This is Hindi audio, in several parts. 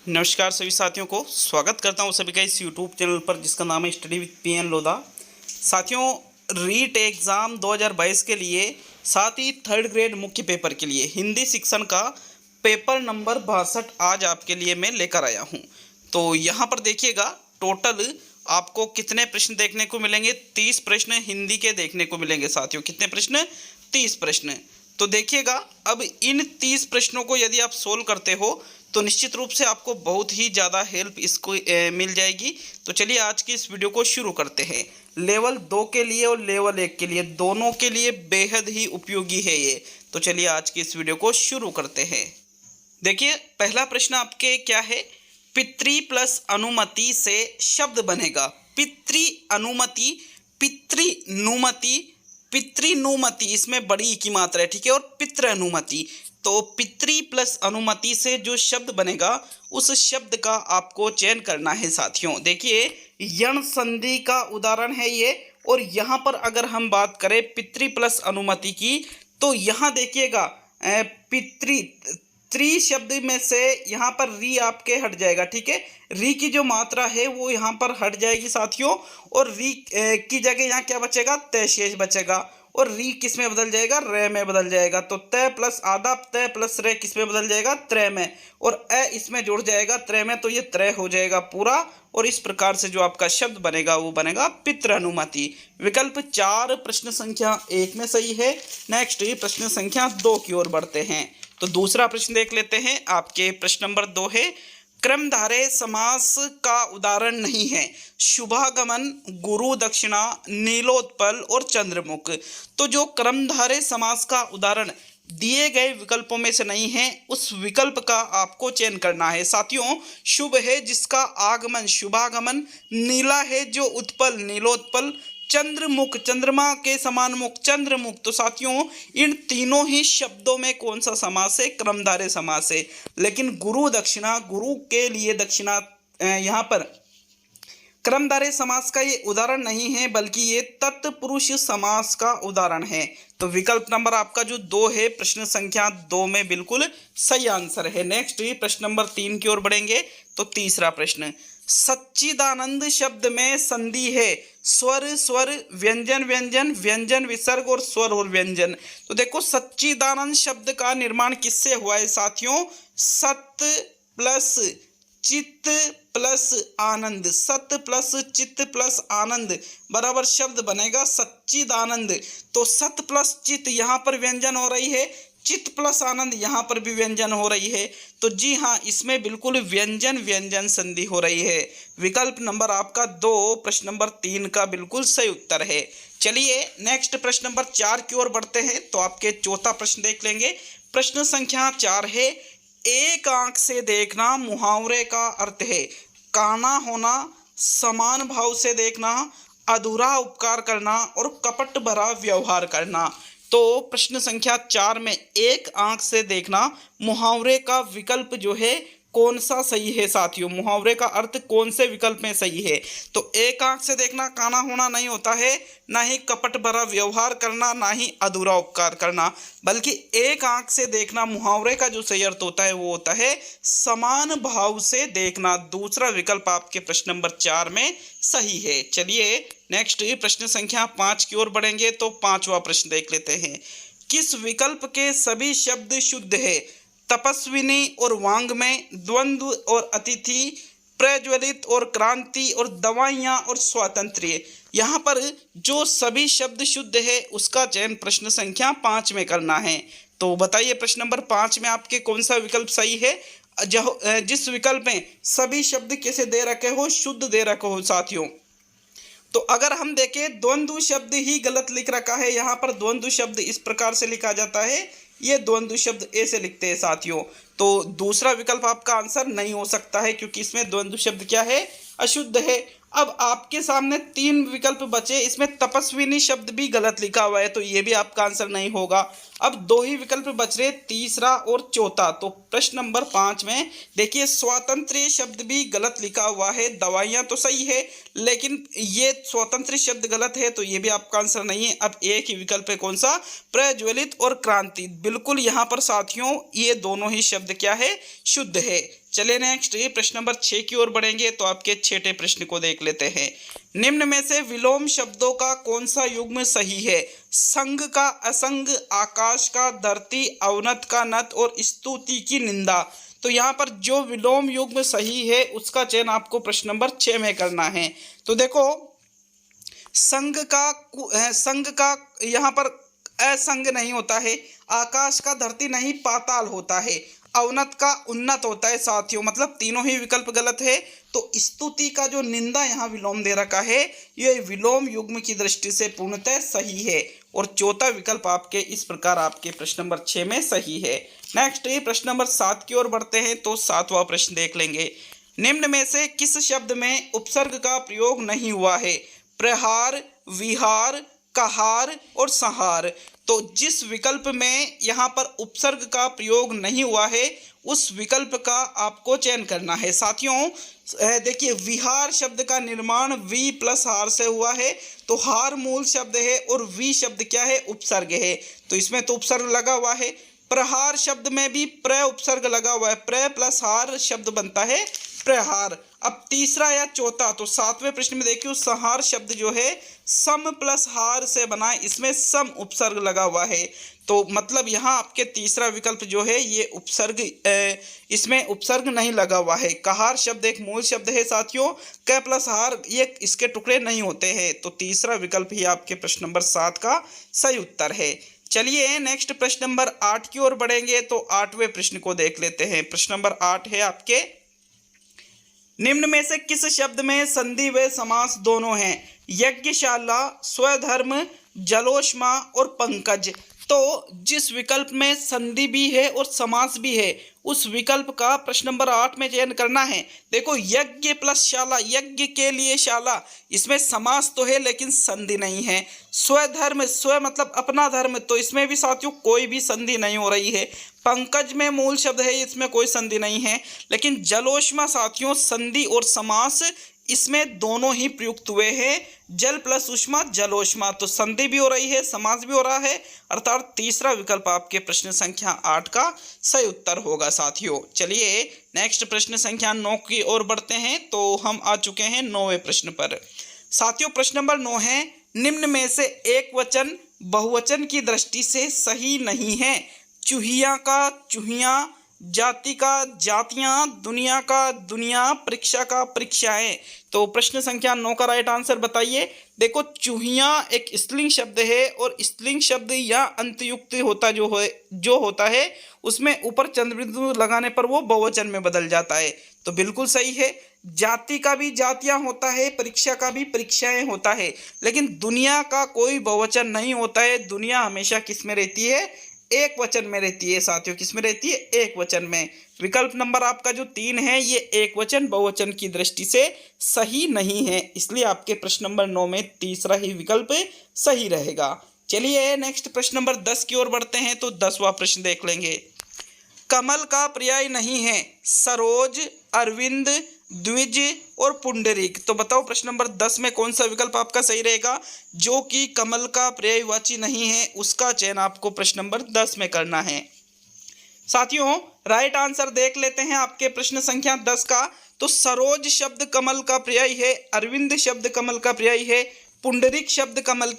नमस्कार सभी साथियों को स्वागत करता हूं सभी का इस यूट्यूब चैनल पर जिसका नाम है स्टडी विद पीएन लोधा। साथियों, रीट एग्ज़ाम 2022 के लिए साथ ही थर्ड ग्रेड मुख्य पेपर के लिए हिंदी शिक्षण का पेपर नंबर 62 आज आपके लिए मैं लेकर आया हूं। तो यहां पर देखिएगा टोटल आपको कितने प्रश्न देखने को मिलेंगे। 30 प्रश्न हिंदी के देखने को मिलेंगे साथियों। कितने प्रश्न? 30 प्रश्न। तो देखिएगा, अब इन 30 प्रश्नों को यदि आप सोल्व करते हो तो निश्चित रूप से आपको बहुत ही ज़्यादा हेल्प इसको मिल जाएगी। तो चलिए आज की इस वीडियो को शुरू करते हैं। लेवल 2 के लिए और लेवल 1 के लिए दोनों के लिए बेहद ही उपयोगी है ये। तो चलिए आज की इस वीडियो को शुरू करते हैं। देखिए, पहला प्रश्न आपके क्या है? पितृ प्लस अनुमति से शब्द बनेगा। पितृ अनुमति, पितृनुमति, पितृनुमति, इसमें बड़ी की मात्रा है, ठीक है। और पितृ अनुमति, तो पितृ प्लस अनुमति से जो शब्द बनेगा उस शब्द का आपको चयन करना है साथियों। देखिए, यण संधि का उदाहरण है ये। और यहाँ पर अगर हम बात करें पितृ प्लस अनुमति की, तो यहाँ देखिएगा पितृ त्रि शब्द में से यहाँ पर री आपके हट जाएगा, ठीक है। री की जो मात्रा है वो यहाँ पर हट जाएगी साथियों। और री की जगह यहाँ क्या बचेगा? तय शेष बचेगा। और री किस में बदल जाएगा? रे में बदल जाएगा। तो तय प्लस आधा, तय प्लस रे किस में बदल जाएगा? त्रय में। और अ इसमें जुड़ जाएगा त्रय में, तो ये त्रय हो जाएगा पूरा। और इस प्रकार से जो आपका शब्द बनेगा वो बनेगा पितृ अनुमति। विकल्प 4 प्रश्न संख्या 1 में सही है। नेक्स्ट प्रश्न संख्या 2 की ओर बढ़ते हैं। तो दूसरा प्रश्न देख लेते हैं। आपके प्रश्न नंबर 2 है, क्रमधारय समास का उदाहरण नहीं है शुभागमन, गुरु दक्षिणा, नीलोत्पल और चंद्रमुख। तो जो क्रमधारय समास का उदाहरण दिए गए विकल्पों में से नहीं है उस विकल्प का आपको चयन करना है साथियों। शुभ है जिसका आगमन शुभागमन, नीला है जो उत्पल नीलोत्पल, चंद्रमुख चंद्रमा के समान मुख चंद्रमुख। तो साथियों इन तीनों ही शब्दों में कौन सा समास है? क्रमधारय समास है। लेकिन गुरु दक्षिणा, गुरु के लिए दक्षिणा, यहाँ पर क्रमधारय समास का ये उदाहरण नहीं है बल्कि ये तत्पुरुष समास का उदाहरण है। तो विकल्प नंबर आपका जो 2 है प्रश्न संख्या 2 में बिल्कुल सही आंसर है। नेक्स्ट प्रश्न नंबर 3 की ओर बढ़ेंगे। तो तीसरा प्रश्न, सच्चिदानंद शब्द में संधि है स्वर स्वर, व्यंजन व्यंजन, व्यंजन विसर्ग और स्वर और व्यंजन। तो देखो, सच्चिदानंद शब्द का निर्माण किससे हुआ है साथियों? सत प्लस चित्त प्लस आनंद, सत प्लस चित्त प्लस आनंद बराबर शब्द बनेगा सच्चिदानंद। तो सत प्लस चित्त यहाँ पर व्यंजन हो रही है, चित्त प्लस आनंद यहाँ पर भी व्यंजन हो रही है। तो जी हाँ, इसमें बिल्कुल व्यंजन व्यंजन संधि हो रही है। विकल्प नंबर आपका 2 प्रश्न नंबर 3 का बिल्कुल सही उत्तर है। चलिए नेक्स्ट प्रश्न नंबर 4 की ओर बढ़ते हैं। तो आपके चौथा प्रश्न देख लेंगे। प्रश्न संख्या 4 है, एक आंख से देखना मुहावरे का अर्थ है काना होना, समान भाव से देखना, अधूरा उपकार करना और कपट भरा व्यवहार करना। तो प्रश्न संख्या 4 में एक आंख से देखना मुहावरे का विकल्प जो है कौन सा सही है साथियों? मुहावरे का अर्थ कौन से विकल्प में सही है? तो एक आंख से देखना काना होना नहीं होता है, ना ही कपट भरा व्यवहार करना, ना ही अधूरा उपकार करना, बल्कि एक आंख से देखना मुहावरे का जो सही अर्थ होता है वो होता है समान भाव से देखना। दूसरा विकल्प आपके प्रश्न नंबर 4 में सही है। चलिए नेक्स्ट प्रश्न संख्या 5 की ओर बढ़ेंगे। तो 5वां प्रश्न देख लेते हैं। किस विकल्प के सभी शब्द शुद्ध है? तपस्विनी और वांग्मय, द्वंद्व और अतिथि, प्रज्वलित और क्रांति और दवाइयाँ और स्वातंत्र्य। यहाँ पर जो सभी शब्द शुद्ध है उसका चयन प्रश्न संख्या 5 में करना है। तो बताइए प्रश्न नंबर 5 में आपके कौन सा विकल्प सही है? जिस विकल्प में सभी शब्द कैसे दे रखे हो? शुद्ध दे रखे हो साथियों। तो अगर हम देखें द्वंद्व शब्द ही गलत लिख रखा है। यहाँ पर द्वंद्व शब्द इस प्रकार से लिखा जाता है, ये द्वंद्व शब्द ऐसे लिखते हैं साथियों। तो दूसरा विकल्प आपका आंसर नहीं हो सकता है क्योंकि इसमें द्वंद्व शब्द क्या है? अशुद्ध है। अब आपके सामने 3 विकल्प बचे, इसमें तपस्विनी शब्द भी गलत लिखा हुआ है तो ये भी आपका आंसर नहीं होगा। अब 2 ही विकल्प बच रहे, तीसरा और चौथा। तो प्रश्न नंबर 5 में देखिए स्वातंत्र्य शब्द भी गलत लिखा हुआ है, दवाइयाँ तो सही है लेकिन ये स्वतंत्र शब्द गलत है तो ये भी आपका आंसर नहीं है। अब एक ही विकल्प है, कौन सा? प्रज्वलित और क्रांति। बिल्कुल यहाँ पर साथियों ये दोनों ही शब्द क्या है? शुद्ध है। चलिए नेक्स्ट प्रश्न नंबर 6 की ओर बढ़ेंगे तो आपके छठे प्रश्न को देख लेते हैं। निम्न में से विलोम शब्दों का कौन सा युग्म सही है? संग का असंग, आकाश का धरती, अवनत का नत और स्तुति की निंदा। तो यहाँ पर जो विलोम युग्म सही है उसका चयन आपको प्रश्न नंबर 6 में करना है। तो देखो संग का यहाँ पर असंग नहीं होता है, आकाश का धरती नहीं पाताल होता है, अवनत का उन्नत होता है साथियों, मतलब तीनों ही विकल्प गलत है। तो स्तुति का जो निंदा यहाँ विलोम दे रखा है ये विलोम युग्म की दृष्टि से पूर्णतः सही है और चौथा विकल्प आपके इस प्रकार आपके प्रश्न नंबर 6 में सही है। नेक्स्ट प्रश्न नंबर 7 की ओर बढ़ते हैं तो 7वां प्रश्न देख लेंगे। निम्न में से किस शब्द में उपसर्ग का प्रयोग नहीं हुआ है? प्रहार, विहार, कहार और संहार। तो जिस विकल्प में यहाँ पर उपसर्ग का प्रयोग नहीं हुआ है उस विकल्प का आपको चयन करना है। साथियों देखिए विहार शब्द का निर्माण वी प्लस हार से हुआ है, तो हार मूल शब्द है और वी शब्द क्या है? उपसर्ग है, तो इसमें तो उपसर्ग लगा हुआ है। प्रहार शब्द में भी प्र उपसर्ग लगा हुआ है, प्र प्लस हार शब्द बनता है प्रहार। अब तीसरा या चौथा, तो 7वें प्रश्न में देखिए संहार शब्द जो है सम प्लस हार से बना है, इसमें सम उपसर्ग लगा हुआ है, तो मतलब यहाँ आपके तीसरा विकल्प जो है ये उपसर्ग इसमें उपसर्ग नहीं लगा हुआ है। कहार शब्द एक मूल शब्द है साथियों, क प्लस हार ये इसके टुकड़े नहीं होते हैं, तो तीसरा विकल्प ही आपके प्रश्न नंबर 7 का सही उत्तर है। चलिए नेक्स्ट प्रश्न नंबर 8 की ओर बढ़ेंगे तो 8वें प्रश्न को देख लेते हैं। प्रश्न नंबर 8 है आपके, निम्न में से किस शब्द में संधि व समास दोनों हैं? यज्ञशाला, स्वधर्म, जलोष्मा और पंकज। तो जिस विकल्प में संधि भी है और समास भी है उस विकल्प का प्रश्न नंबर 8 में चयन करना है। देखो यज्ञ प्लस शाला, यज्ञ के लिए शाला, इसमें समास तो है लेकिन संधि नहीं है। स्वधर्म, स्व मतलब अपना धर्म, तो इसमें भी साथियों कोई भी संधि नहीं हो रही है। पंकज में मूल शब्द है, इसमें कोई संधि नहीं है। लेकिन जलोष्मा साथियों संधि और समास इसमें दोनों ही प्रयुक्त हुए हैं। जल प्लस उष्मा जलोष्मा, तो संधि भी हो रही है समास भी हो रहा है, अर्थात तीसरा विकल्प आपके प्रश्न संख्या 8 का सही उत्तर होगा साथियों। चलिए नेक्स्ट प्रश्न संख्या 9 की ओर बढ़ते हैं तो हम आ चुके हैं 9वें प्रश्न पर। साथियों प्रश्न नंबर 9 है, निम्न में से एक वचन बहुवचन की दृष्टि से सही नहीं है? चूहिया का चूहिया, जाति का जातियां, दुनिया का दुनिया, परीक्षा का परीक्षाएं। तो प्रश्न संख्या 9 का राइट आंसर बताइए। देखो चूहिया एक स्त्रीलिंग शब्द है और स्त्रीलिंग शब्द या अंतयुक्त होता जो होता है उसमें ऊपर चंद्रबिंदु लगाने पर वो बहुवचन में बदल जाता है, तो बिल्कुल सही है। जाति का भी जातियां होता है, परीक्षा का भी परीक्षाएं होता है, लेकिन दुनिया का कोई बहुवचन नहीं होता है। दुनिया हमेशा किस में रहती है? एक वचन में रहती है साथियों, किस में रहती है? एक वचन में। विकल्प नंबर आपका जो 3 है ये एक वचन बहुवचन की दृष्टि से सही नहीं है, इसलिए आपके प्रश्न नंबर 9 में तीसरा ही विकल्प सही रहेगा। चलिए नेक्स्ट प्रश्न नंबर 10 की ओर बढ़ते हैं तो 10वां प्रश्न देख लेंगे। कमल का पर्याय नहीं है सरोज, अरविंद, द्विज और पुंडरीक। तो बताओ प्रश्न नंबर 10 में कौन सा विकल्प आपका सही रहेगा जो कि कमल का पर्यायवाची नहीं है? उसका चयन आपको प्रश्न नंबर 10 में करना है। साथियों राइट आंसर देख लेते हैं आपके प्रश्न संख्या 10 का। तो सरोज शब्द कमल का पर्याय है, अरविंद शब्द कमल का पर्याय है, पुंडरीक शब्द कमल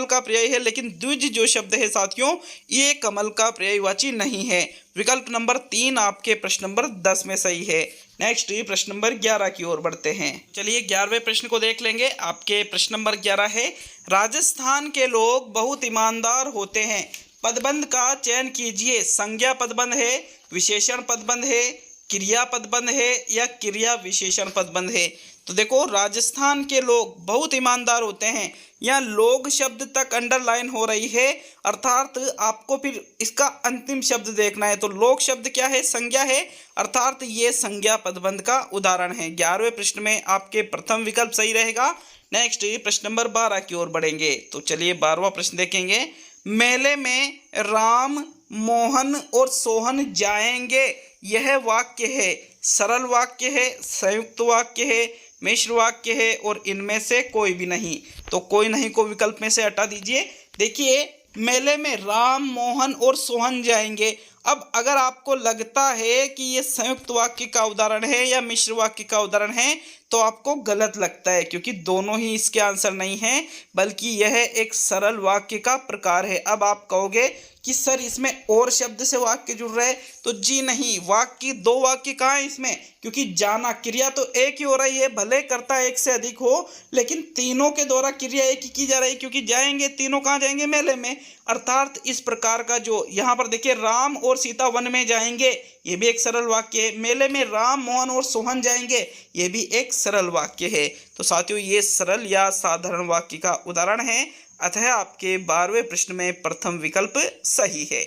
का पर्याय है, लेकिन द्विज जो शब्द है साथियों ये कमल का पर्यायवाची नहीं है। विकल्प नंबर 3 आपके प्रश्न नंबर 10 में सही है। नेक्स्ट प्रश्न नंबर 11 की ओर बढ़ते हैं। चलिए 11वें प्रश्न को देख लेंगे। आपके प्रश्न नंबर 11 है, राजस्थान के लोग बहुत ईमानदार होते हैं। पदबंध का चयन कीजिए। संज्ञा पदबंध है, विशेषण पदबंध है, क्रिया पदबंध है या क्रिया विशेषण पदबंध है। तो देखो राजस्थान के लोग बहुत ईमानदार होते हैं, यहाँ लोग शब्द तक अंडरलाइन हो रही है, अर्थात आपको फिर इसका अंतिम शब्द देखना है। तो लोग शब्द क्या है? संज्ञा है, अर्थात ये संज्ञा पदबंध का उदाहरण है। 11वें प्रश्न में आपके प्रथम विकल्प सही रहेगा। नेक्स्ट प्रश्न नंबर 12 की ओर बढ़ेंगे तो चलिए 12वां प्रश्न देखेंगे। मेले में राम, मोहन और सोहन जाएंगे, यह वाक्य है सरल वाक्य है, संयुक्त वाक्य है, मिश्र वाक्य है और इनमें से कोई भी नहीं। तो कोई नहीं को विकल्प में से हटा दीजिए। देखिए मेले में राम, मोहन और सोहन जाएंगे, अब अगर आपको लगता है कि ये संयुक्त वाक्य का उदाहरण है या मिश्र वाक्य का उदाहरण है तो आपको गलत लगता है, क्योंकि दोनों ही इसके आंसर नहीं हैं, बल्कि यह एक सरल वाक्य का प्रकार है। अब आप कहोगे कि सर इसमें और शब्द से वाक्य जुड़ रहे हैं, तो जी नहीं, वाक्य दो वाक्य कहाँ है इसमें, क्योंकि जाना क्रिया तो एक ही हो रही है, भले कर्ता एक से अधिक हो, लेकिन तीनों के द्वारा क्रिया एक ही की जा रही है, क्योंकि जाएंगे तीनों कहाँ जाएंगे, मेले में। अर्थात इस प्रकार का जो यहाँ पर देखिए, राम और सीता वन में जाएंगे, ये भी एक सरल वाक्य है। मेले में राम मोहन और सोहन जाएंगे, ये भी एक सरल वाक्य है। तो साथियों, ये सरल या साधारण वाक्य का उदाहरण है, अतः आपके 12वें प्रश्न में प्रथम विकल्प सही है।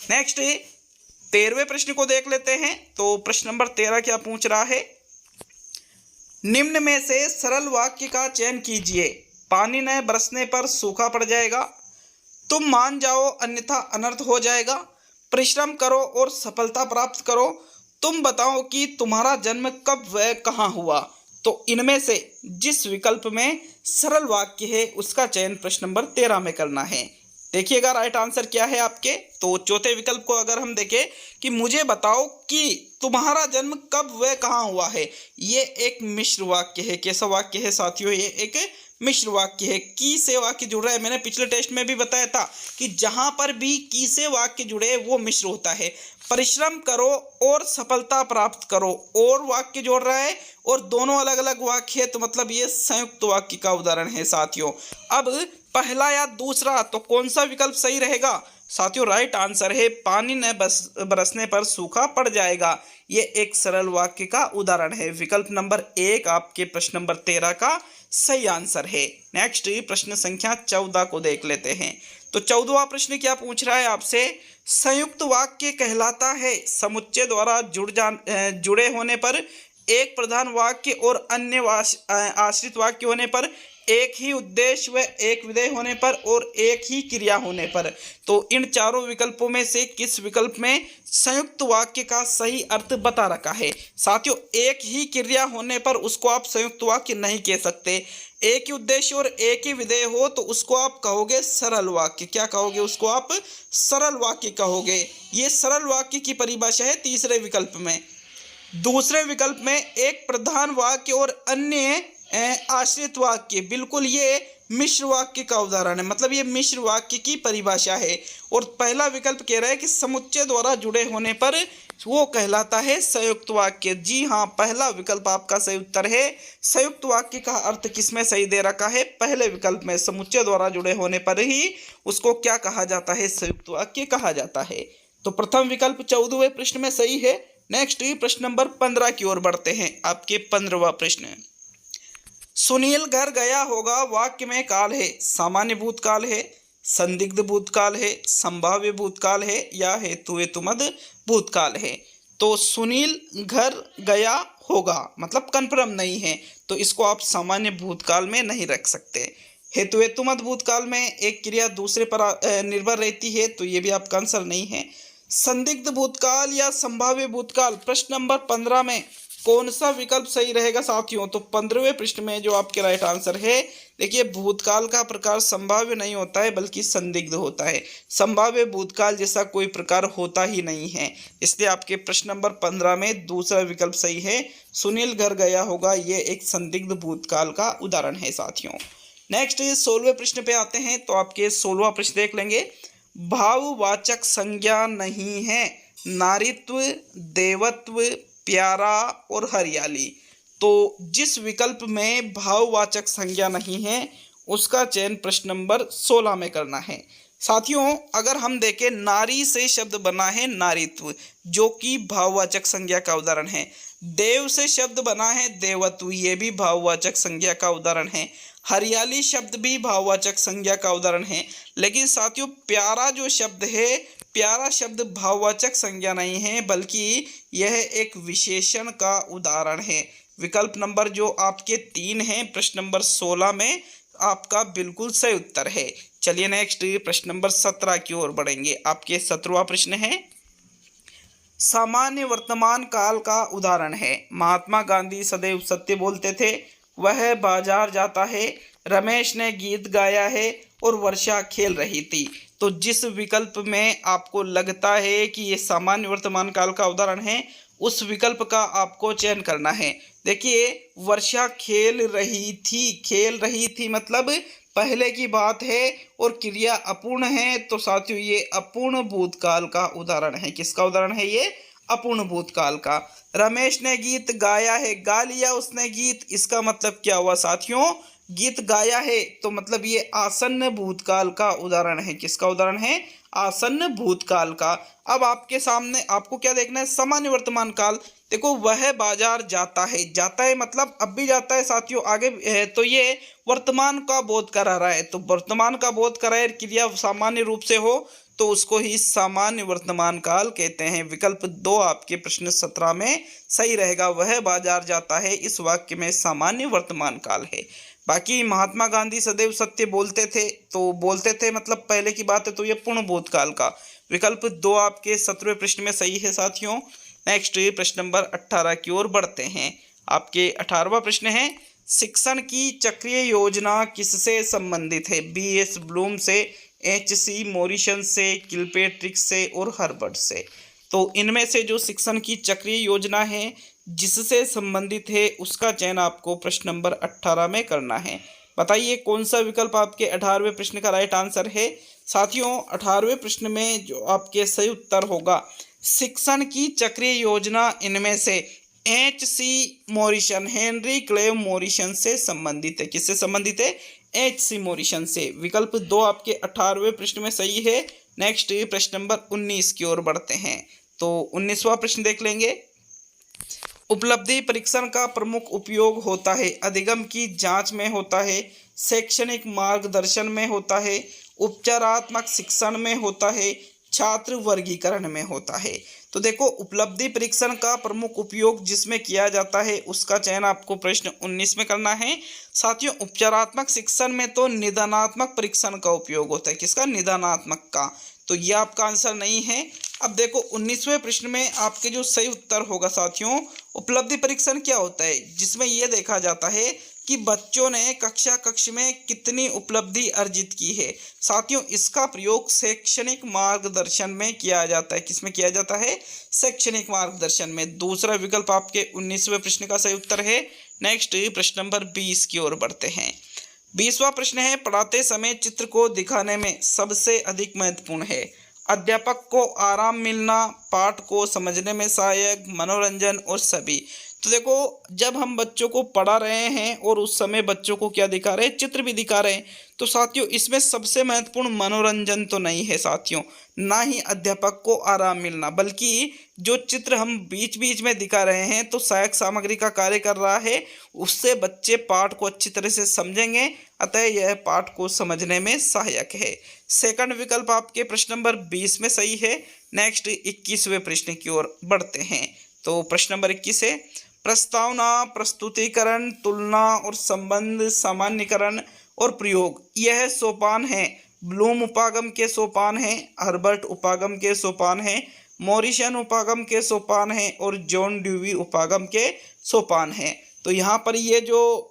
नेक्स्ट 13वें प्रश्न को देख लेते हैं। तो प्रश्न नंबर 13 क्या पूछ रहा है, निम्न में से सरल वाक्य का चयन कीजिए। पानी न बरसने पर सूखा पड़ जाएगा, तुम मान जाओ अन्यथा अनर्थ हो जाएगा, परिश्रम करो और सफलता प्राप्त करो, तुम बताओ कि तुम्हारा जन्म कब व कहाँ हुआ। तो इनमें से जिस विकल्प में सरल वाक्य है उसका चयन प्रश्न नंबर 13 में करना है। देखिएगा राइट आंसर क्या है आपके। तो चौथे विकल्प को अगर हम देखें कि मुझे बताओ कि तुम्हारा जन्म कब व कहाँ हुआ है, ये एक मिश्र वाक्य है। कैसा वाक्य है साथियों, ये एक मिश्र वाक्य है। की से वाक्य जुड़ रहा है, मैंने पिछले टेस्ट में भी बताया था कि जहां पर भी की से वाक्य जुड़े वो मिश्र होता है। परिश्रम करो और सफलता प्राप्त करो और वाक्य जोड़ रहा है, और दोनों अलग अलग वाक्य है, तो मतलब ये संयुक्त वाक्य का उदाहरण है साथियों। अब पहला या दूसरा, तो कौन सा विकल्प सही रहेगा साथियों? राइट आंसर है पानी न बरसने पर सूखा पड़ जाएगा। ये एक सरल वाक्य का उदाहरण है। विकल्प नंबर 1 आपके प्रश्न नंबर 13 का सही आंसर है। नेक्स्ट प्रश्न संख्या 14 को देख लेते हैं। तो 14वां प्रश्न क्या पूछ रहा है आपसे, संयुक्त वाक्य कहलाता है समुच्चय द्वारा जुड़े होने पर एक प्रधान वाक्य और अन्य आश्रित वाक्य होने पर, एक ही उद्देश्य व एक विधेय होने पर और एक ही क्रिया होने पर। तो इन चारों विकल्पों में से किस विकल्प में संयुक्त वाक्य का सही अर्थ बता रखा है? साथियों, एक ही क्रिया होने पर उसको आप संयुक्त वाक्य नहीं कह सकते। एक ही उद्देश्य और एक ही विधेय हो तो उसको आप कहोगे सरल वाक्य। क्या कहोगे? उसको आप सरल वाक्य कहोगे। ये सरल वाक्य की परिभाषा है तीसरे विकल्प में। दूसरे विकल्प में एक प्रधान वाक्य और अन्य आश्रित वाक्य, बिल्कुल ये मिश्र वाक्य का उदाहरण है, मतलब ये मिश्र वाक्य की परिभाषा है। और पहला विकल्प कह रहा है कि समुच्चय द्वारा जुड़े होने पर वो कहलाता है संयुक्त वाक्य। जी हाँ, पहला विकल्प आपका सही उत्तर है। संयुक्त वाक्य का अर्थ किसमें सही दे रखा है? पहले विकल्प में, समुच्चय द्वारा जुड़े होने पर ही उसको क्या कहा जाता है? संयुक्त वाक्य कहा जाता है। तो प्रथम विकल्प 14वें प्रश्न में सही है। नेक्स्ट प्रश्न नंबर 15 की ओर बढ़ते हैं। आपके 15वां प्रश्न, सुनील घर गया होगा वाक्य में काल है, सामान्य भूतकाल है, संदिग्ध भूतकाल है, संभाव्य भूतकाल है या हेतुमद भूतकाल है। तो सुनील घर गया होगा मतलब कन्फर्म नहीं है, तो इसको आप सामान्य भूतकाल में नहीं रख सकते। हेतुमद भूतकाल में एक क्रिया दूसरे पर निर्भर रहती है, तो ये भी आपका आंसर नहीं है। संदिग्ध भूतकाल या संभाव्य भूतकाल, प्रश्न नंबर 15 में कौन सा विकल्प सही रहेगा साथियों? तो 15वें प्रश्न में जो आपके राइट आंसर है, देखिए भूतकाल का प्रकार संभाव्य नहीं होता है बल्कि संदिग्ध होता है। संभाव्य भूतकाल जैसा कोई प्रकार होता ही नहीं है, इसलिए आपके प्रश्न नंबर 15 में दूसरा विकल्प सही है। सुनील घर गया होगा, ये एक संदिग्ध भूतकाल का उदाहरण है साथियों। नेक्स्ट 16वें प्रश्न पे आते हैं। तो आपके 16वां प्रश्न देख लेंगे। भाववाचक संज्ञा नहीं है, नारीत्व, देवत्व, प्यारा और हरियाली। तो जिस विकल्प में भाववाचक संज्ञा नहीं है उसका चयन प्रश्न नंबर 16 में करना है साथियों। अगर हम देखें, नारी से शब्द बना है नारीत्व, जो कि भाववाचक संज्ञा का उदाहरण है। देव से शब्द बना है देवत्व, ये भी भाववाचक संज्ञा का उदाहरण है। हरियाली शब्द भी भाववाचक संज्ञा का उदाहरण है। लेकिन साथियों, प्यारा जो शब्द है, प्यारा शब्द भाववाचक संज्ञा नहीं है बल्कि यह एक विशेषण का उदाहरण है। विकल्प नंबर जो आपके 3 हैं प्रश्न नंबर 16 में आपका बिल्कुल सही उत्तर है। चलिए नेक्स्ट प्रश्न नंबर 17 की ओर बढ़ेंगे। आपके 17वां प्रश्न है, सामान्य वर्तमान काल का उदाहरण है। महात्मा गांधी सदैव सत्य बोलते थे, वह बाजार जाता है, रमेश ने गीत गाया है और वर्षा खेल रही थी। तो जिस विकल्प में आपको लगता है कि ये सामान्य वर्तमान काल का उदाहरण है उस विकल्प का आपको चयन करना है। देखिए, वर्षा खेल रही थी मतलब पहले की बात है और क्रिया अपूर्ण है, तो साथियों ये अपूर्ण भूतकाल का उदाहरण है। किसका उदाहरण है ये? अपूर्ण भूतकाल का। रमेश ने गीत गाया है, गा लिया उसने गीत, इसका मतलब क्या हुआ साथियों? गीत गाया है, तो मतलब ये आसन्न भूतकाल का उदाहरण है। किसका उदाहरण है? आसन्न भूतकाल का। अब आपके सामने आपको क्या देखना है? सामान्य वर्तमान काल। देखो, वह बाजार जाता है मतलब अब भी जाता है साथियों, आगे है, तो ये वर्तमान का बोध करा रहा है। तो वर्तमान का बोध करा है, क्रिया सामान्य रूप से हो तो उसको ही सामान्य वर्तमान काल कहते हैं। विकल्प 2 आपके प्रश्न 17 में सही रहेगा। वह बाजार जाता है इस वाक्य में सामान्य वर्तमान काल है। बाकी महात्मा गांधी सदैव सत्य बोलते थे, तो बोलते थे मतलब पहले की बात है, तो ये पूर्ण भूतकाल का। विकल्प 2 आपके 17वें प्रश्न में सही है साथियों। नेक्स्ट प्रश्न नंबर 18 की ओर बढ़ते हैं। आपके 18वां प्रश्न है, शिक्षण की चक्रीय योजना किससे संबंधित है? BS ब्लूम से, HC मॉरिसन से, किलपेट्रिक से और हर्बर्ट से। तो इनमें से जो शिक्षण की चक्रीय योजना है जिससे संबंधित है उसका चयन आपको प्रश्न नंबर 18 में करना है। बताइए कौन सा विकल्प आपके 18वें प्रश्न का राइट आंसर है? साथियों, 18वें प्रश्न में जो आपके सही उत्तर होगा शिक्षण की चक्रीय योजना इनमें से HC मॉरिसन, हेनरी क्लेव मॉरिसन से संबंधित है। किससे संबंधित है? HC मॉरिसन से। विकल्प 2 आपके 18वें प्रश्न में सही है। नेक्स्ट प्रश्न नंबर 19 की ओर बढ़ते हैं। तो 19वां प्रश्न देख लेंगे। उपलब्धि परीक्षण का प्रमुख उपयोग होता है? अधिगम की जांच में होता है, शैक्षणिक मार्गदर्शन में होता है, उपचारात्मक शिक्षण में होता है, छात्र वर्गीकरण में होता है। तो देखो, उपलब्धि परीक्षण का प्रमुख उपयोग जिसमें किया जाता है उसका चयन आपको प्रश्न 19 में करना है। साथियों, उपचारात्मक शिक्षण में तो निदानात्मक परीक्षण का उपयोग होता है। किसका? निदानात्मक का। तो यह आपका आंसर नहीं है। अब देखो, 19वें प्रश्न में आपके जो सही उत्तर होगा साथियों, उपलब्धि परीक्षण क्या होता है? जिसमें यह देखा जाता है कि बच्चों ने कक्ष में कितनी उपलब्धि अर्जित की है। साथियों, इसका प्रयोग शैक्षणिक मार्गदर्शन में किया जाता है। किसमें किया जाता है? शैक्षणिक मार्गदर्शन में। दूसरा विकल्प आपके 19वें प्रश्न का सही उत्तर है। नेक्स्ट प्रश्न नंबर 20 की ओर बढ़ते हैं। 20वां प्रश्न है, पढ़ाते समय चित्र को दिखाने में सबसे अधिक महत्वपूर्ण है? अध्यापक को आराम मिलना, पाठ को समझने में सहायक, मनोरंजन और सभी। तो देखो, जब हम बच्चों को पढ़ा रहे हैं और उस समय बच्चों को क्या दिखा रहे हैं? चित्र भी दिखा रहे हैं, तो साथियों इसमें सबसे महत्वपूर्ण मनोरंजन तो नहीं है साथियों, ना ही अध्यापक को आराम मिलना, बल्कि जो चित्र हम बीच बीच में दिखा रहे हैं तो सहायक सामग्री का कार्य कर रहा है। उससे बच्चे पाठ को अच्छी तरह से समझेंगे, अतः यह पाठ को समझने में सहायक है। सेकंड विकल्प आपके प्रश्न नंबर 20 में सही है। नेक्स्ट 21वें प्रश्न की ओर बढ़ते हैं। तो प्रश्न नंबर 21 है, प्रस्तावना, प्रस्तुतिकरण, तुलना और संबंध, सामान्यकरण और प्रयोग यह सोपान है। ब्लूम उपागम के सोपान है, हर्बर्ट उपागम के सोपान है, मॉरिसन उपागम के सोपान है और जॉन ड्यूवी उपागम के सोपान है। तो यहाँ पर ये जो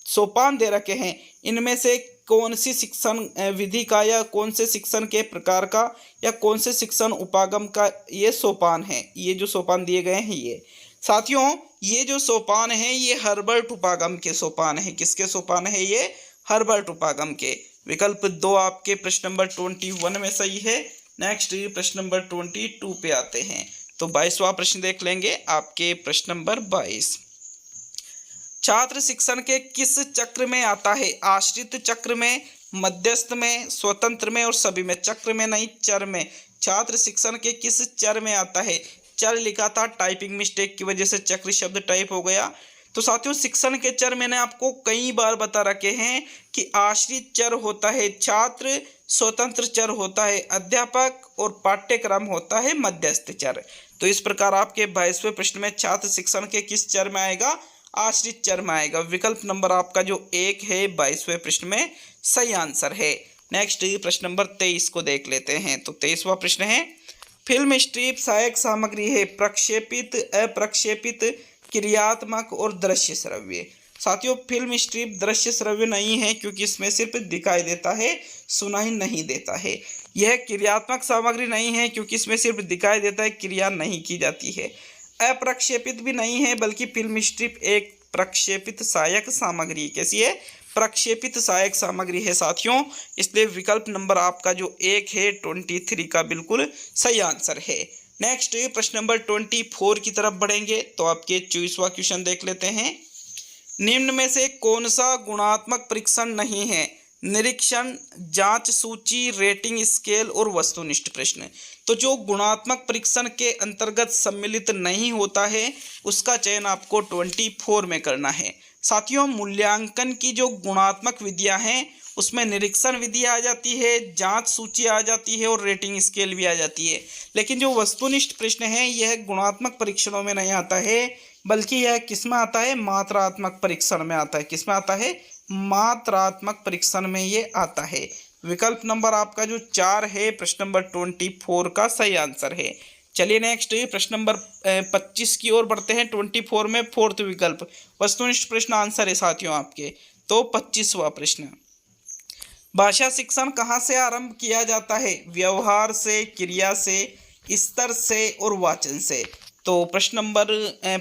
सोपान दे रखे हैं इनमें से कौन सी शिक्षण विधि का या कौन से शिक्षण के प्रकार का या कौन से शिक्षण उपागम का ये सोपान है? ये जो सोपान दिए गए हैं ये साथियों, ये जो सोपान है ये हर्बर्ट उपागम के सोपान है। किसके सोपान है ये? हर्बर्ट उपागम के। विकल्प 2 आपके प्रश्न नंबर 21 में सही है। नेक्स्ट प्रश्न नंबर 22 पे आते हैं। तो 22वां प्रश्न देख लेंगे आपके प्रश्न नंबर 22। छात्र शिक्षण के किस चक्र में आता है? आश्रित चक्र में, मध्यस्थ में, स्वतंत्र में और सभी में। चक्र में नहीं, चर में। छात्र शिक्षण के किस चर में आता है? चर लिखा था, टाइपिंग मिस्टेक की वजह से चक्र शब्द टाइप हो गया। तो साथियों, शिक्षण के चर मैंने आपको कई बार बता रखे हैं कि आश्रित चर होता है छात्र, स्वतंत्र चर होता है अध्यापक और पाठ्यक्रम होता है मध्यस्थ चर। तो इस प्रकार आपके 22वें प्रश्न में छात्र शिक्षण के किस चर में आएगा? आश्रित चर में आएगा। विकल्प नंबर आपका जो 1 है 22वें प्रश्न में सही आंसर है। नेक्स्ट प्रश्न नंबर 23 को देख लेते हैं। तो 23वां प्रश्न है, फिल्म स्ट्रिप सहायक सामग्री है? प्रक्षेपित, अप्रक्षेपित, क्रियात्मक और दृश्य श्रव्य। साथियों, फिल्म स्ट्रिप दृश्य श्रव्य नहीं है क्योंकि इसमें सिर्फ दिखाई देता है, सुनाई नहीं देता है। यह क्रियात्मक सामग्री नहीं है क्योंकि इसमें सिर्फ दिखाई देता है, क्रिया नहीं की जाती है। अप्रक्षेपित भी नहीं है बल्कि फिल्म स्ट्रिप एक प्रक्षेपित सहायक सामग्री है। कैसी है? प्रक्षेपित सहायक सामग्री है साथियों। इसलिए विकल्प नंबर आपका जो 1 है 23 का बिल्कुल सही आंसर है। नेक्स्ट प्रश्न नंबर 24 की तरफ बढ़ेंगे तो आपके 24वां क्वेश्चन देख लेते हैं। निम्न में से कौन सा गुणात्मक परीक्षण नहीं है? निरीक्षण, जांच सूची, रेटिंग स्केल और वस्तुनिष्ठ प्रश्न। तो जो गुणात्मक परीक्षण के अंतर्गत सम्मिलित नहीं होता है उसका चयन आपको 24 में करना है। साथियों, मूल्यांकन की जो गुणात्मक विधियां हैं उसमें निरीक्षण विधि आ जाती है, जांच सूची आ जाती है और रेटिंग स्केल भी आ जाती है। लेकिन जो वस्तुनिष्ठ प्रश्न है यह गुणात्मक परीक्षणों में नहीं आता है बल्कि यह किस में आता है? मात्रात्मक परीक्षण में आता है। किस में आता है? मात्रात्मक परीक्षण में ये आता है। विकल्प नंबर आपका जो 4 है प्रश्न नंबर 24 का सही आंसर है। चलिए नेक्स्ट प्रश्न नंबर 25 की ओर बढ़ते हैं। 24 में 4th विकल्प वस्तुनिष्ठ प्रश्न आंसर है साथियों आपके। तो 25वां प्रश्न, भाषा शिक्षण कहाँ से आरंभ किया जाता है? व्यवहार से, क्रिया से, स्तर से और वाचन से। तो प्रश्न नंबर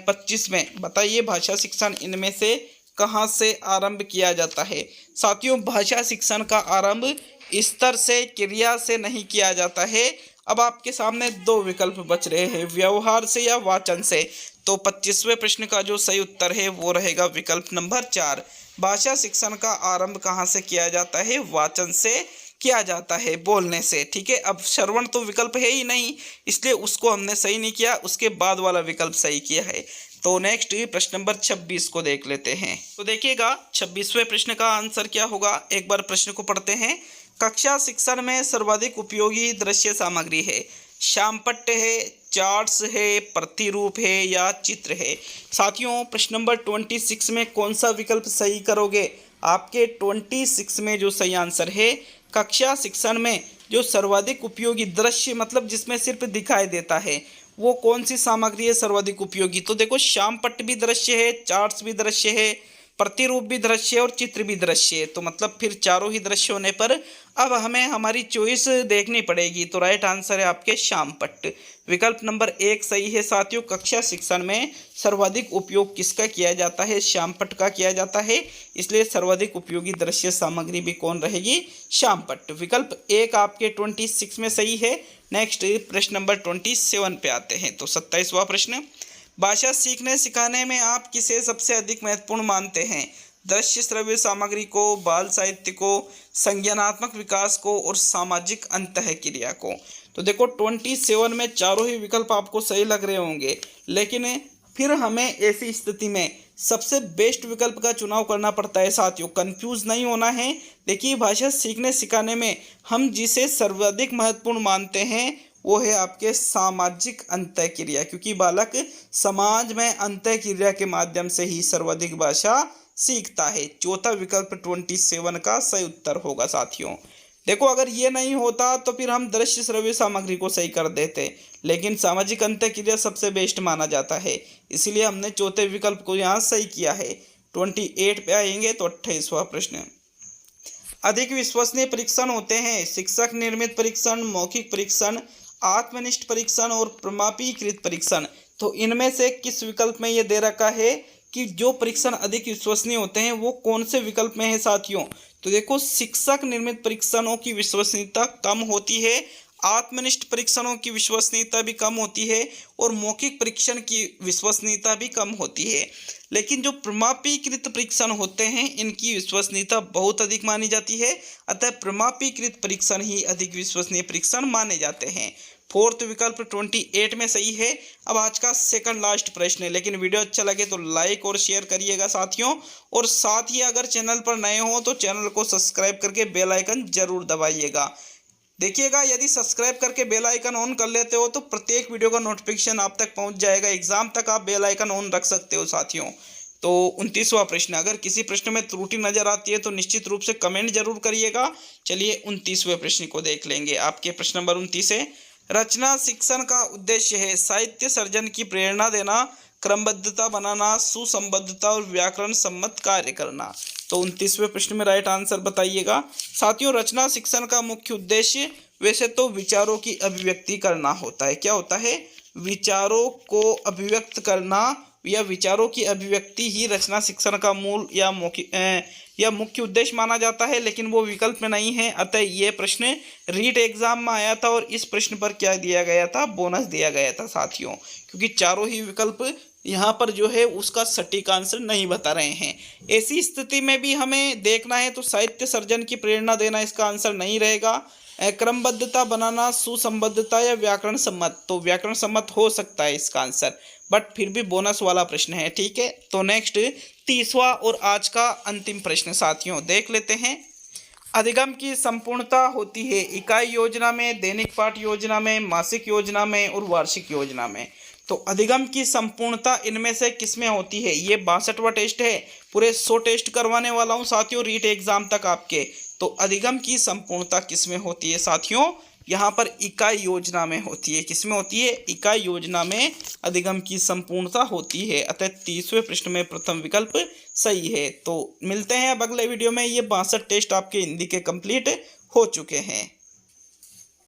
25 में बताइए भाषा शिक्षण इनमें से कहाँ से आरंभ किया जाता है? साथियों, भाषा शिक्षण का आरंभ स्तर से, क्रिया से नहीं किया जाता है। अब आपके सामने 2 विकल्प बच रहे हैं, व्यवहार से या वाचन से। तो 25वें प्रश्न का जो सही उत्तर है वो रहेगा विकल्प नंबर 4। भाषा शिक्षण का आरंभ कहाँ से किया जाता है? वाचन से किया जाता है, बोलने से। ठीक है, अब श्रवण तो विकल्प है ही नहीं इसलिए उसको हमने सही नहीं किया, उसके बाद वाला विकल्प सही किया है। तो नेक्स्ट प्रश्न नंबर 26 को देख लेते हैं। तो देखिएगा 26वें प्रश्न का आंसर क्या होगा, एक बार प्रश्न को पढ़ते हैं। कक्षा शिक्षण में सर्वाधिक उपयोगी दृश्य सामग्री है? श्यामपट्ट है, चार्ट्स है, प्रतिरूप है या चित्र है? साथियों, प्रश्न नंबर 26 में कौन सा विकल्प सही करोगे? आपके 26 में जो सही आंसर है, कक्षा शिक्षण में जो सर्वाधिक उपयोगी दृश्य मतलब जिसमें सिर्फ दिखाई देता है वो कौन सी सामग्री है सर्वाधिक उपयोगी? तो देखो, श्यामपट्ट भी दृश्य है, चार्ट्स भी दृश्य है, प्रतिरूप भी दृश्य है और चित्र भी दृश्य है। तो मतलब फिर चारों ही दृश्य होने पर अब हमें हमारी चॉइस देखनी पड़ेगी। तो राइट आंसर है आपके श्यामपट्ट। विकल्प नंबर 1 सही है साथियों। कक्षा शिक्षण में सर्वाधिक उपयोग किसका किया जाता है? श्यामपट्ट का किया जाता है। इसलिए सर्वाधिक उपयोगी दृश्य सामग्री भी कौन रहेगी? श्यामपट्ट। विकल्प 1 आपके 26 में सही है। नेक्स्ट प्रश्न नंबर 27 पे आते हैं। तो 27वां प्रश्न, भाषा सीखने सिखाने में आप किसे सबसे अधिक महत्वपूर्ण मानते हैं? दृश्य श्रव्य सामग्री को, बाल साहित्य को, संज्ञानात्मक विकास को और सामाजिक अंतःक्रिया को। तो देखो 27 में चारों ही विकल्प आपको सही लग रहे होंगे, लेकिन फिर हमें ऐसी स्थिति में सबसे बेस्ट विकल्प का चुनाव करना पड़ता है साथियों। कंफ्यूज नहीं होना है। देखिए, भाषा सीखने सिखाने में हम जिसे सर्वाधिक महत्वपूर्ण मानते हैं वो है आपके सामाजिक अंतःक्रिया, क्योंकि बालक समाज में अंतःक्रिया के माध्यम से ही सर्वाधिक भाषा सीखता है। चौथा विकल्प 27 का सही उत्तर होगा साथियों। देखो, अगर ये नहीं होता तो फिर हम दृश्य श्रव्य सामग्री को सही कर देते, लेकिन सामाजिक अंतःक्रिया सबसे बेस्ट माना जाता है, इसीलिए हमने चौथे विकल्प को यहाँ सही किया है। 28 पे आएंगे तो 28वां प्रश्न, अधिक विश्वसनीय परीक्षण होते हैं? शिक्षक निर्मित परीक्षण, मौखिक परीक्षण, आत्मनिष्ठ परीक्षण और प्रमापीकृत परीक्षण। तो इनमें से किस विकल्प में ये दे रखा है कि जो परीक्षण अधिक विश्वसनीय होते हैं वो कौन से विकल्प में है साथियों? तो देखो, शिक्षक निर्मित परीक्षणों की विश्वसनीयता कम होती है, आत्मनिष्ठ परीक्षणों की विश्वसनीयता भी कम होती है और मौखिक परीक्षण की विश्वसनीयता भी कम होती है। लेकिन जो प्रमापीकृत परीक्षण होते हैं इनकी विश्वसनीयता बहुत अधिक मानी जाती है, अतः प्रमापीकृत परीक्षण ही अधिक विश्वसनीय परीक्षण माने जाते हैं। 4th विकल्प 28 में सही है। अब आज का सेकंड लास्ट प्रश्न है, लेकिन वीडियो अच्छा लगे तो लाइक और शेयर करिएगा साथियों, और साथ ही अगर चैनल पर नए हो तो चैनल को सब्सक्राइब करके बेल आइकन जरूर दबाइएगा। देखिएगा, यदि सब्सक्राइब करके बेल आइकन ऑन कर लेते हो तो प्रत्येक वीडियो का नोटिफिकेशन आप तक पहुंच जाएगा। एग्जाम तक आप बेल आइकन ऑन रख सकते हो साथियों। तो 29वां प्रश्न, अगर किसी प्रश्न में त्रुटि नजर आती है तो निश्चित रूप से कमेंट जरूर करिएगा। चलिए 29वें प्रश्न को देख लेंगे। आपके प्रश्न नंबर 29 है, रचना शिक्षण का उद्देश्य है साहित्य सर्जन की प्रेरणा देना, क्रमबद्धता बनाना, सुसंबद्धता और व्याकरण सम्मत कार्य करना। तो 29वें प्रश्न में राइट आंसर बताइएगा साथियों। रचना शिक्षण का मुख्य उद्देश्य वैसे तो विचारों की अभिव्यक्ति करना होता है। क्या होता है? विचारों को अभिव्यक्त करना या विचारों की अभिव्यक्ति ही रचना शिक्षण का मूल या मुख्य उद्देश्य माना जाता है, लेकिन वो विकल्प में नहीं है। अतः ये प्रश्न रीट एग्जाम में आया था और इस प्रश्न पर क्या दिया गया था? बोनस दिया गया था साथियों, क्योंकि चारों ही विकल्प यहाँ पर जो है उसका सटीक आंसर नहीं बता रहे हैं। ऐसी स्थिति में भी हमें देखना है तो साहित्य सर्जन की प्रेरणा देना इसका आंसर नहीं रहेगा। क्रमबद्धता बनाना, सुसंबद्धता या व्याकरण सम्मत, तो व्याकरण सम्मत हो सकता है इसका आंसर, बट फिर भी बोनस वाला प्रश्न है। ठीक है, तो नेक्स्ट 30वां और आज का अंतिम प्रश्न साथियों देख लेते हैं। अधिगम की संपूर्णता होती है इकाई योजना में, दैनिक पाठ योजना में, मासिक योजना में और वार्षिक योजना में। तो अधिगम की संपूर्णता इनमें से किसमें होती है? ये 62वां टेस्ट है, पूरे 100 टेस्ट करवाने वाला हूँ साथियों रीट एग्जाम तक आपके। तो अधिगम की संपूर्णता किसमें होती है साथियों? यहाँ पर इकाई योजना में होती है। किसमें होती है? इकाई योजना में अधिगम की संपूर्णता होती है। अतः 30वें प्रश्न में प्रथम विकल्प सही है। तो मिलते हैं अब अगले वीडियो में। ये 62 टेस्ट आपके हिंदी के कंप्लीट हो चुके हैं।